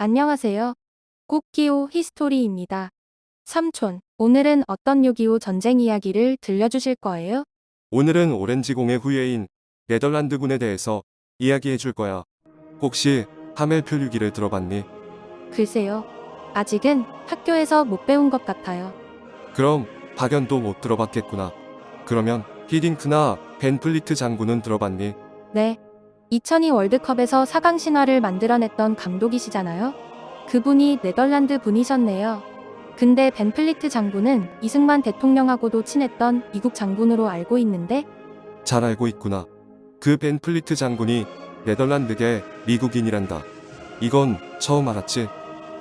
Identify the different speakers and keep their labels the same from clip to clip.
Speaker 1: 안녕하세요. 꽃기호 히스토리입니다. 삼촌, 오늘은 어떤 6.25 전쟁 이야기를 들려주실 거예요?
Speaker 2: 오늘은 오렌지공의 후예인 네덜란드군에 대해서 이야기해 줄 거야. 혹시 하멜 표류기를 들어봤니?
Speaker 1: 글쎄요. 아직은 학교에서 못 배운 것 같아요.
Speaker 2: 그럼 박연도 못 들어봤겠구나. 그러면 히딩크나 벤플리트 장군은 들어봤니?
Speaker 1: 네. 2002 월드컵에서 4강 신화를 만들어냈던 감독이시잖아요. 그분이 네덜란드 분이셨네요. 근데 벤플리트 장군은 이승만 대통령하고도 친했던 미국 장군으로 알고 있는데,
Speaker 2: 잘 알고 있구나. 그 벤플리트 장군이 네덜란드계 미국인이란다. 이건 처음 알았지?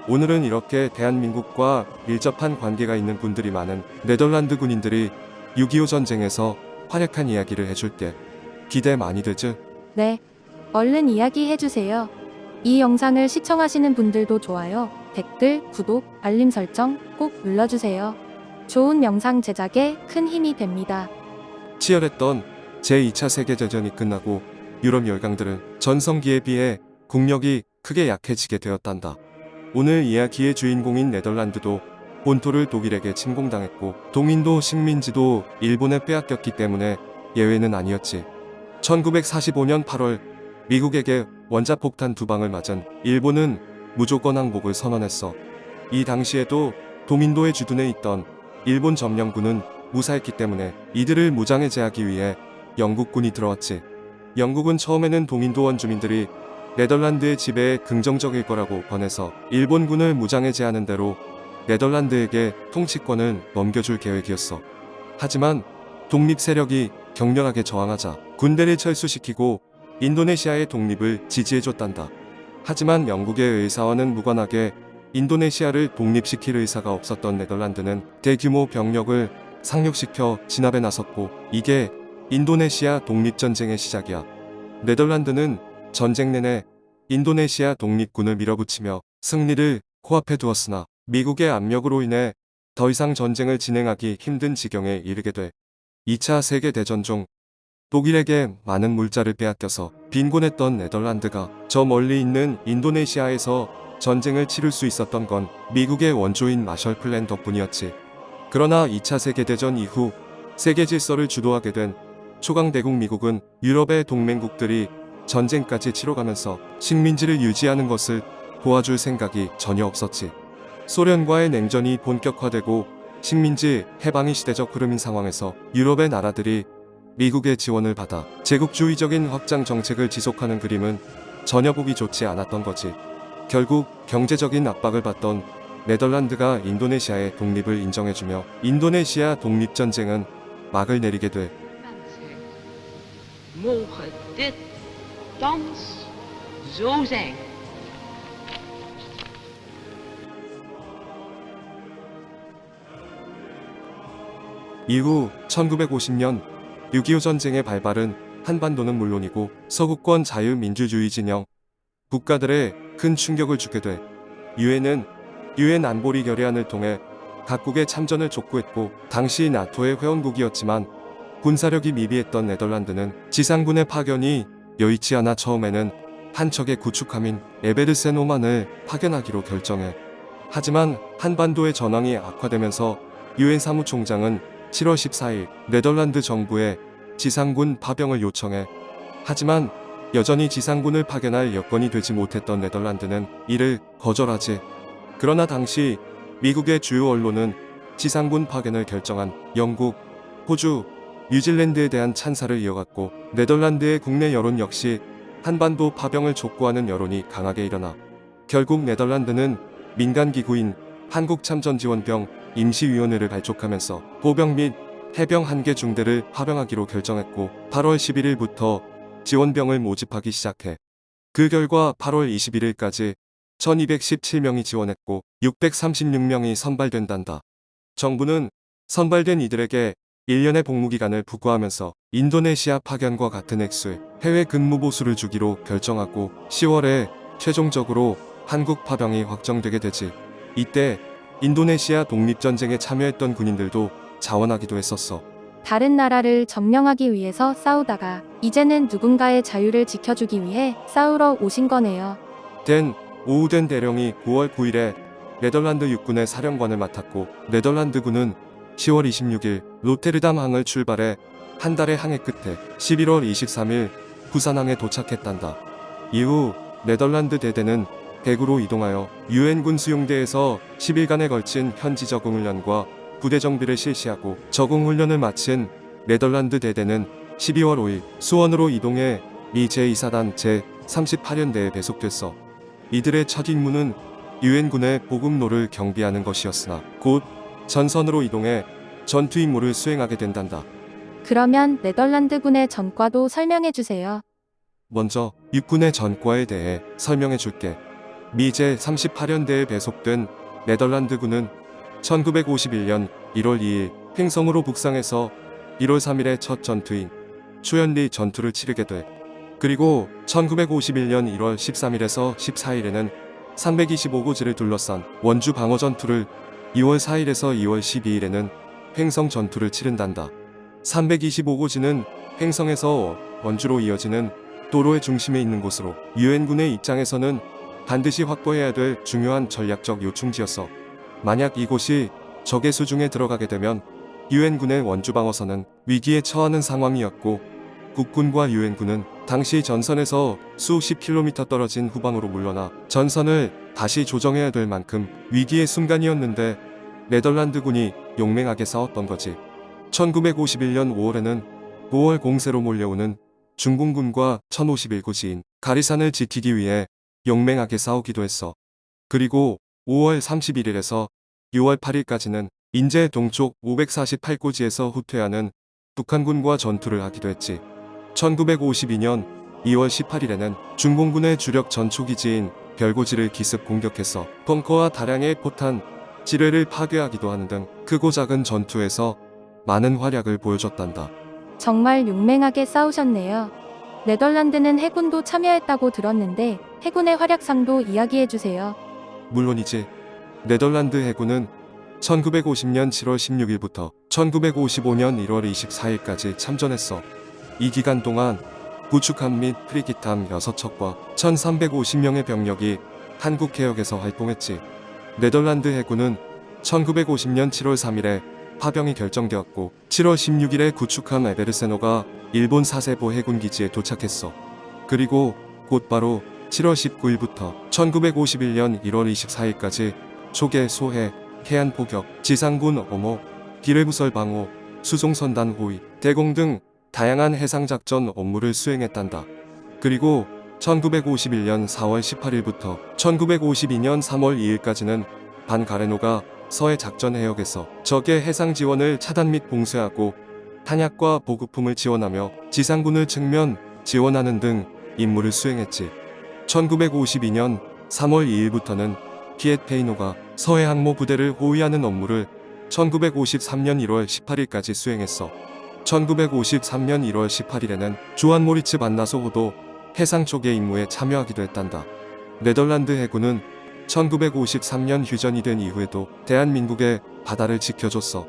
Speaker 2: 오늘은 이렇게 대한민국과 밀접한 관계가 있는 분들이 많은 네덜란드 군인들이 6.25 전쟁에서 활약한 이야기를 해줄게. 기대 많이 되지?
Speaker 1: 네. 얼른 이야기해주세요. 이 영상을 시청하시는 분들도 좋아요, 댓글, 구독, 알림 설정 꼭 눌러주세요. 좋은 영상 제작에 큰 힘이 됩니다.
Speaker 2: 치열했던 제2차 세계대전이 끝나고 유럽 열강들은 전성기에 비해 국력이 크게 약해지게 되었단다. 오늘 이야기의 주인공인 네덜란드도 본토를 독일에게 침공당했고 동인도 식민지도 일본에 빼앗겼기 때문에 예외는 아니었지. 1945년 8월 미국에게 원자폭탄 2방을 맞은 일본은 무조건 항복을 선언했어. 이 당시에도 동인도의 주둔해 있던 일본 점령군은 무사했기 때문에 이들을 무장해제하기 위해 영국군이 들어왔지. 영국은 처음에는 동인도 원주민들이 네덜란드의 지배에 긍정적일 거라고 권해서 일본군을 무장해제하는 대로 네덜란드에게 통치권을 넘겨줄 계획이었어. 하지만 독립 세력이 격렬하게 저항하자 군대를 철수시키고 인도네시아의 독립을 지지해줬단다. 하지만 영국의 의사와는 무관하게 인도네시아를 독립시킬 의사가 없었던 네덜란드는 대규모 병력을 상륙시켜 진압에 나섰고 이게 인도네시아 독립전쟁의 시작이야. 네덜란드는 전쟁 내내 인도네시아 독립군을 밀어붙이며 승리를 코앞에 두었으나 미국의 압력으로 인해 더 이상 전쟁을 진행하기 힘든 지경에 이르게 돼 2차 세계대전 중 독일에게 많은 물자를 빼앗겨서 빈곤했던 네덜란드가 저 멀리 있는 인도네시아에서 전쟁을 치를 수 있었던 건 미국의 원조인 마셜 플랜 덕분이었지. 그러나 2차 세계대전 이후 세계 질서를 주도하게 된 초강대국 미국은 유럽의 동맹국들이 전쟁까지 치러가면서 식민지를 유지하는 것을 도와줄 생각이 전혀 없었지. 소련과의 냉전이 본격화되고 식민지 해방이 시대적 흐름인 상황에서 유럽의 나라들이 미국의 지원을 받아 제국주의적인 확장 정책을 지속하는 그림은 전혀 보기 좋지 않았던 거지. 결국 경제적인 압박을 받던 네덜란드가 인도네시아의 독립을 인정해주며 인도네시아 독립전쟁은 막을 내리게 돼.
Speaker 3: Mogen dit thans zo zijn.
Speaker 2: 이후 1950년 6.25 전쟁의 발발은 한반도는 물론이고 서구권 자유민주주의 진영 국가들의 큰 충격을 주게 돼. 유엔은 유엔 안보리 결의안을 통해 각국의 참전을 촉구했고 당시 나토의 회원국이었지만 군사력이 미비했던 네덜란드는 지상군의 파견이 여의치 않아 처음에는 한 척의 구축함인 에베르센 호만을 파견하기로 결정해. 하지만 한반도의 전황이 악화되면서 유엔 사무총장은 7월 14일 네덜란드 정부에 지상군 파병을 요청해. 하지만 여전히 지상군을 파견할 여건이 되지 못했던 네덜란드는 이를 거절하지. 그러나 당시 미국의 주요 언론은 지상군 파견을 결정한 영국, 호주, 뉴질랜드에 대한 찬사를 이어갔고 네덜란드의 국내 여론 역시 한반도 파병을 촉구하는 여론이 강하게 일어나 결국 네덜란드는 민간기구인 한국참전지원병 임시위원회를 발족하면서 보병 및 해병 1개 중대를 파병하기로 결정했고 8월 11일부터 지원병을 모집하기 시작해. 그 결과 8월 21일까지 1217명이 지원했고 636명이 선발된단다. 정부는 선발된 이들에게 1년의 복무기간을 부과하면서 인도네시아 파견과 같은 액수의 해외 근무 보수를 주기로 결정하고 10월에 최종적으로 한국 파병이 확정되게 되지. 이때 인도네시아 독립전쟁에 참여했던 군인들도 자원하기도 했었어.
Speaker 1: 다른 나라를 점령하기 위해서 싸우다가 이제는 누군가의 자유를 지켜주기 위해 싸우러 오신 거네요.
Speaker 2: 댄 오우덴 대령이 9월 9일에 네덜란드 육군의 사령관을 맡았고 네덜란드군은 10월 26일 로테르담 항을 출발해 한 달의 항해 끝에 11월 23일 부산항에 도착했단다. 이후 네덜란드 대대는 대구로 이동하여 유엔군 수용대에서 10일간에 걸친 현지 적응훈련과 부대 정비를 실시하고 적응훈련을 마친 네덜란드 대대는 12월 5일 수원으로 이동해 미 제2사단 제38연대에 배속됐어. 이들의 첫 임무는 유엔군의 보급로를 경비하는 것이었으나 곧 전선으로 이동해 전투 임무를 수행하게 된단다.
Speaker 1: 그러면 네덜란드군의 전과도 설명해 주세요.
Speaker 2: 먼저 육군의 전과에 대해 설명해 줄게. 미 제38연대에 배속된 네덜란드군은 1951년 1월 2일 횡성으로 북상해서 1월 3일에 첫 전투인 초연리 전투를 치르게 돼. 그리고 1951년 1월 13일에서 14일에는 325고지를 둘러싼 원주 방어 전투를 2월 4일에서 2월 12일에는 횡성 전투를 치른단다. 325고지는 횡성에서 원주로 이어지는 도로의 중심에 있는 곳으로 유엔군의 입장에서는 반드시 확보해야 될 중요한 전략적 요충지였어. 만약 이곳이 적의 수중에 들어가게 되면 유엔군의 원주 방어선은 위기에 처하는 상황이었고 국군과 유엔군은 당시 전선에서 수십 킬로미터 떨어진 후방으로 물러나 전선을 다시 조정해야 될 만큼 위기의 순간이었는데 네덜란드군이 용맹하게 싸웠던 거지. 1951년 5월에는 5월 공세로 몰려오는 중공군과 1051고지인 가리산을 지키기 위해 용맹하게 싸우기도 했어. 그리고 5월 31일에서 6월 8일까지는 인제 동쪽 548고지에서 후퇴하는 북한군과 전투를 하기도 했지. 1952년 2월 18일에는 중공군의 주력 전초기지인 별고지를 기습 공격해서 벙커와 다량의 포탄, 지뢰를 파괴하기도 하는 등 크고 작은 전투에서 많은 활약을 보여줬단다.
Speaker 1: 정말 용맹하게 싸우셨네요. 네덜란드는 해군도 참여했다고 들었는데 해군의 활약상도 이야기해 주세요.
Speaker 2: 물론이지. 네덜란드 해군은 1950년 7월 16일부터 1955년 1월 24일까지 참전했어. 이 기간 동안 구축함 및 프리기함 6척과 1350명의 병력이 한국 해역에서 활동했지. 네덜란드 해군은 1950년 7월 3일에 파병이 결정되었고 7월 16일에 구축함 에베르세노가 일본 사세보 해군기지에 도착했어. 그리고 곧바로 7월 19일부터 1951년 1월 24일까지 초계 소해, 해안 포격, 지상군 어모, 기뢰부설 방호, 수송선단 호위, 대공 등 다양한 해상작전 업무를 수행했단다. 그리고 1951년 4월 18일부터 1952년 3월 2일까지는 반 가레노가 서해 작전 해역에서 적의 해상 지원을 차단 및 봉쇄하고 탄약과 보급품을 지원하며 지상군을 측면 지원하는 등 임무를 수행했지. 1952년 3월 2일부터는 피엣 페이노가 서해 항모 부대를 호위하는 업무를 1953년 1월 18일까지 수행했어. 1953년 1월 18일에는 주한 모리츠 반나소호도 해상 쪽의 임무에 참여하기도 했단다. 네덜란드 해군은 1953년 휴전이 된 이후에도 대한민국의 바다를 지켜줬어.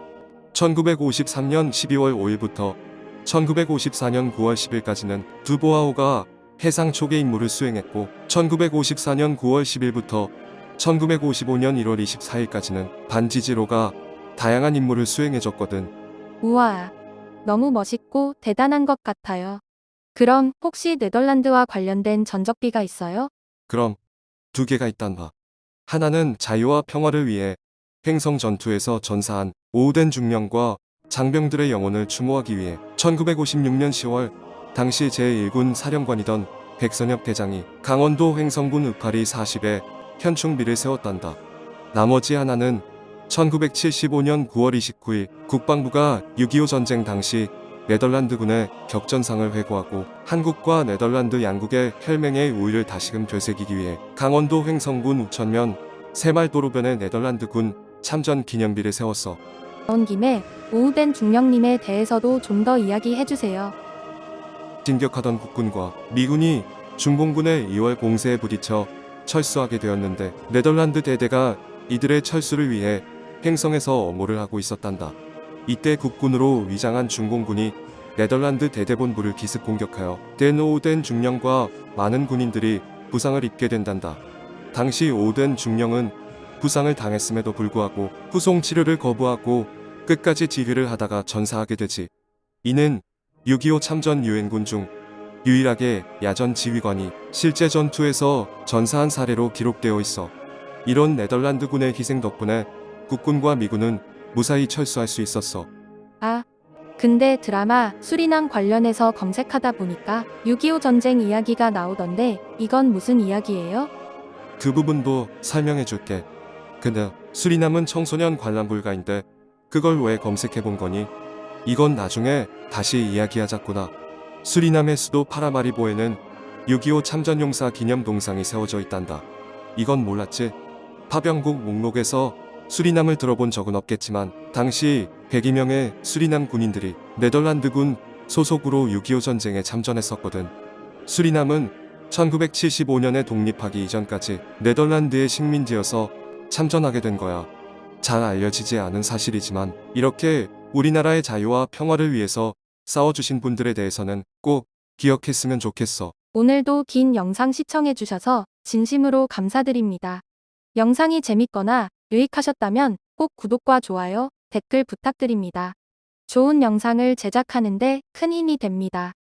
Speaker 2: 1953년 12월 5일부터 1954년 9월 10일까지는 두보아호가 해상 초계 임무를 수행했고 1954년 9월 10일부터 1955년 1월 24일까지는 반지지로가 다양한 임무를 수행해줬거든.
Speaker 1: 우와, 너무 멋있고 대단한 것 같아요. 그럼 혹시 네덜란드와 관련된 전적비가 있어요?
Speaker 2: 그럼 두 개가 있단다. 하나는 자유와 평화를 위해 횡성 전투에서 전사한 오우덴 중령과 장병들의 영혼을 추모하기 위해 1956년 10월 당시 제1군 사령관이던 백선엽 대장이 강원도 횡성군 의파리 40에 현충비를 세웠단다. 나머지 하나는 1975년 9월 29일 국방부가 6.25 전쟁 당시 네덜란드군의 격전상을 회고하고 한국과 네덜란드 양국의 혈맹의 우위를 다시금 되새기기 위해 강원도 횡성군 우천면 새말도로변에 네덜란드군 참전 기념비를 세웠어.
Speaker 1: 나온 김에 오우덴 중령님에 대해서도 좀 더 이야기해 주세요.
Speaker 2: 진격하던 국군과 미군이 중공군의 2월 공세에 부딪혀 철수하게 되었는데 네덜란드 대대가 이들의 철수를 위해 횡성에서 엄호를 하고 있었단다. 이때 국군으로 위장한 중공군이 네덜란드 대대본부를 기습 공격하여 된 오우덴 중령과 많은 군인들이 부상을 입게 된단다. 당시 오된 중령은 부상을 당했음에도 불구하고 후송 치료를 거부하고 끝까지 지휘를 하다가 전사하게 되지. 이는 6.25 참전 유엔군 중 유일하게 야전 지휘관이 실제 전투에서 전사한 사례로 기록되어 있어. 이런 네덜란드군의 희생 덕분에 국군과 미군은 무사히 철수할 수 있었어.
Speaker 1: 아, 근데 드라마 수리남 관련해서 검색하다 보니까 6.25 전쟁 이야기가 나오던데 이건 무슨 이야기예요?
Speaker 2: 그 부분도 설명해 줄게. 근데 수리남은 청소년 관람 불가인데 그걸 왜 검색해 본 거니? 이건 나중에 다시 이야기하자꾸나. 수리남의 수도 파라마리보에는 6.25 참전용사 기념 동상이 세워져 있단다. 이건 몰랐지? 파병국 목록에서 수리남을 들어본 적은 없겠지만 당시 102명의 수리남 군인들이 네덜란드군 소속으로 6.25 전쟁에 참전했었거든. 수리남은 1975년에 독립하기 이전까지 네덜란드의 식민지여서 참전하게 된 거야. 잘 알려지지 않은 사실이지만 이렇게 우리나라의 자유와 평화를 위해서 싸워주신 분들에 대해서는 꼭 기억했으면 좋겠어.
Speaker 1: 오늘도 긴 영상 시청해주셔서 진심으로 감사드립니다. 영상이 재밌거나 유익하셨다면 꼭 구독과 좋아요, 댓글 부탁드립니다. 좋은 영상을 제작하는데 큰 힘이 됩니다.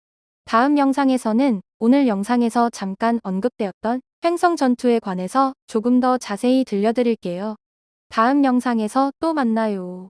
Speaker 1: 다음 영상에서는 오늘 영상에서 잠깐 언급되었던 횡성 전투에 관해서 조금 더 자세히 들려드릴게요. 다음 영상에서 또 만나요.